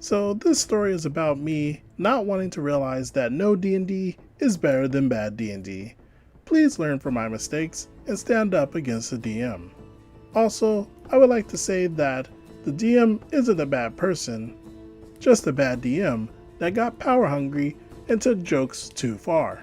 So this story is about me not wanting to realize that no D&D is better than bad D&D. Please learn from my mistakes and stand up against the DM. Also, I would like to say that the DM isn't a bad person, just a bad DM that got power hungry and took jokes too far.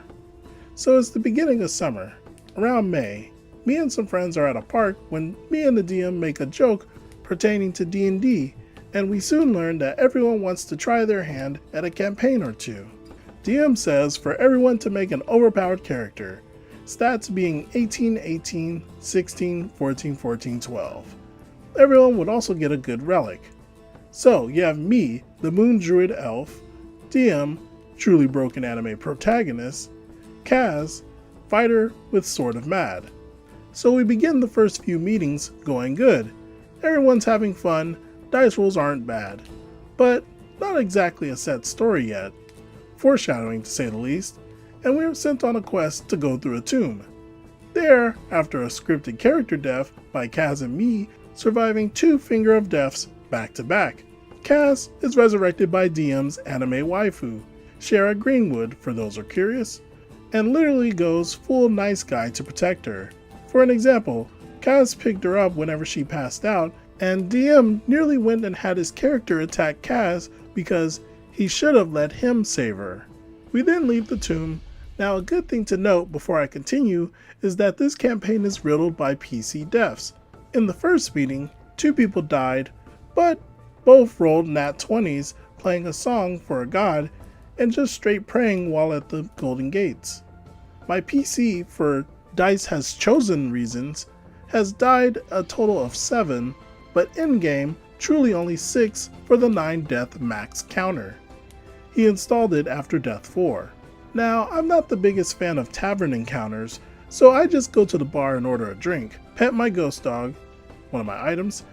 So it's the beginning of summer, around May. Me and some friends are at a park when me and the DM make a joke pertaining to D&D, and we soon learn that everyone wants to try their hand at a campaign or two. DM says for everyone to make an overpowered character, stats being 18, 18, 16, 14, 14, 12. Everyone would also get a good relic. So you have me, the Moon Druid Elf, DM, truly broken anime protagonist, Kaz, fighter with Sword of Mad. So we begin the first few meetings going good. Everyone's having fun, dice rolls aren't bad, but not exactly a set story yet. Foreshadowing to say the least, and we are sent on a quest to go through a tomb. There, after a scripted character death by Kaz and me, surviving 2 Finger of Deaths back to back. Kaz is resurrected by DM's anime waifu, Shara Greenwood for those who are curious, and literally goes full nice guy to protect her. For an example, Kaz picked her up whenever she passed out, and DM nearly went and had his character attack Kaz because he should have let him save her. We then leave the tomb. Now a good thing to note before I continue is that this campaign is riddled by PC deaths. In the first meeting, 2 people died, but both rolled nat 20s playing a song for a god and just straight praying while at the Golden Gates. My PC, for Dice Has Chosen reasons, has died a total of 7, but in-game truly only 6 for the 9 death max counter. He installed it after death 4. Now, I'm not the biggest fan of tavern encounters, so I just go to the bar and order a drink, pet my ghost dog, one of my items,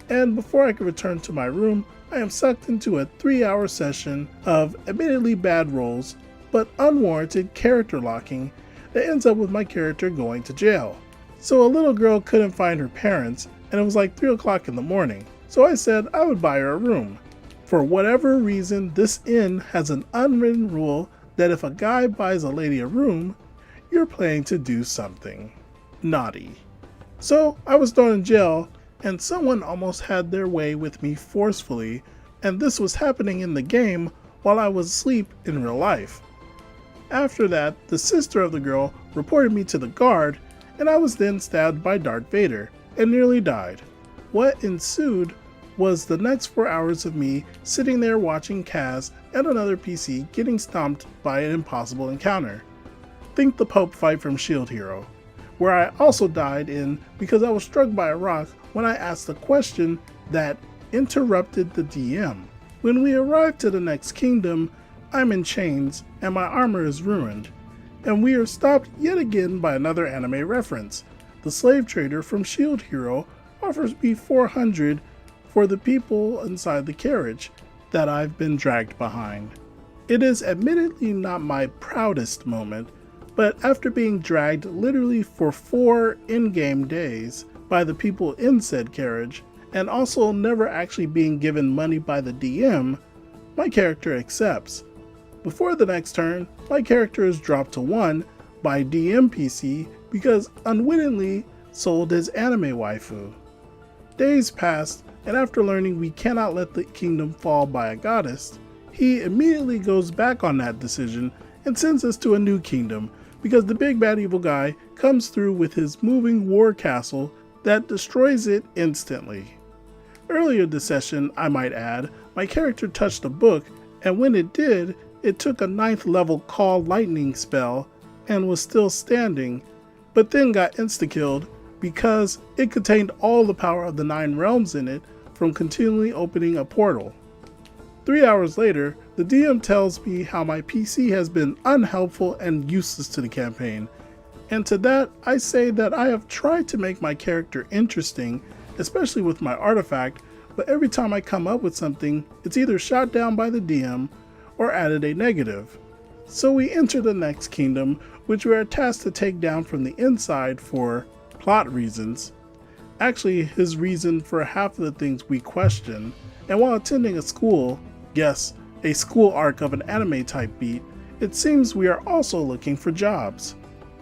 and before I can return to my room, I am sucked into a 3-hour session of admittedly bad rolls, but unwarranted character locking that ends up with my character going to jail. So a little girl couldn't find her parents, and it was like 3 o'clock in the morning, so I said I would buy her a room. For whatever reason, this inn has an unwritten rule that if a guy buys a lady a room, you're planning to do something naughty. So I was thrown in jail, and someone almost had their way with me forcefully, and this was happening in the game while I was asleep in real life. After that, the sister of the girl reported me to the guard, and I was then stabbed by Darth Vader and nearly died. What ensued was the next 4 hours of me sitting there watching Kaz and another PC getting stomped by an impossible encounter. Think the Pope fight from Shield Hero, where I also died in because I was struck by a rock when I asked a question that interrupted the DM. When we arrive to the next kingdom, I'm in chains and my armor is ruined, and we are stopped yet again by another anime reference. The slave trader from Shield Hero offers me 400 for the people inside the carriage that I've been dragged behind. It is admittedly not my proudest moment, but after being dragged literally for 4 in-game days by the people in said carriage, and also never actually being given money by the DM, my character accepts. Before the next turn, my character is dropped to 1 by DM PC because unwittingly sold his anime waifu. Days passed, and after learning we cannot let the kingdom fall by a goddess, he immediately goes back on that decision and sends us to a new kingdom because the big bad evil guy comes through with his moving war castle that destroys it instantly. Earlier this session, I might add, my character touched a book, and when it did, it took a 9th level Call Lightning spell and was still standing, but then got insta-killed because it contained all the power of the 9 realms in it from continually opening a portal. 3 hours later, the DM tells me how my PC has been unhelpful and useless to the campaign, and to that I say that I have tried to make my character interesting, especially with my artifact, but every time I come up with something, it's either shot down by the DM or added a negative. So we enter the next kingdom, which we are tasked to take down from the inside for plot reasons. Actually, his reason for half of the things we question, and while attending a school, Yes, a school arc of an anime type beat, it seems we are also looking for jobs.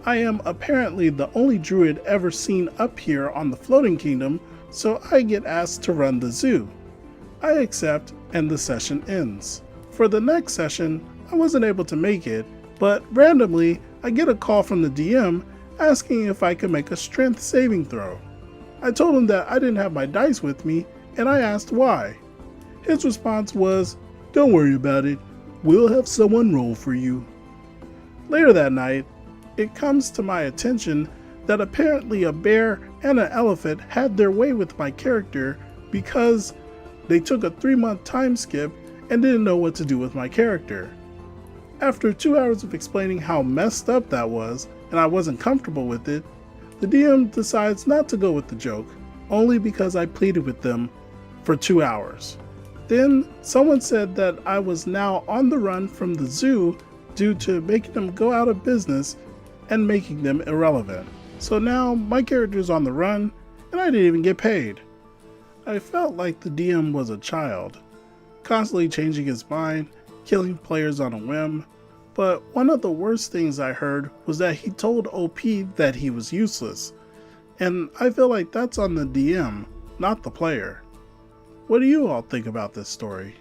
I am apparently the only druid ever seen up here on the floating kingdom, so I get asked to run the zoo. I accept and the session ends. For the next session, I wasn't able to make it, but randomly I get a call from the DM asking if I could make a strength saving throw. I told him that I didn't have my dice with me and I asked why. His response was, "Don't worry about it, we'll have someone roll for you." Later that night, it comes to my attention that apparently a bear and an elephant had their way with my character because they took a 3-month time skip and didn't know what to do with my character. After 2 hours of explaining how messed up that was and I wasn't comfortable with it, the DM decides not to go with the joke, only because I pleaded with them for 2 hours. Then someone said that I was now on the run from the zoo due to making them go out of business and making them irrelevant. So now my character's on the run and I didn't even get paid. I felt like the DM was a child, constantly changing his mind, killing players on a whim. But one of the worst things I heard was that he told OP that he was useless. And I feel like that's on the DM, not the player. What do you all think about this story?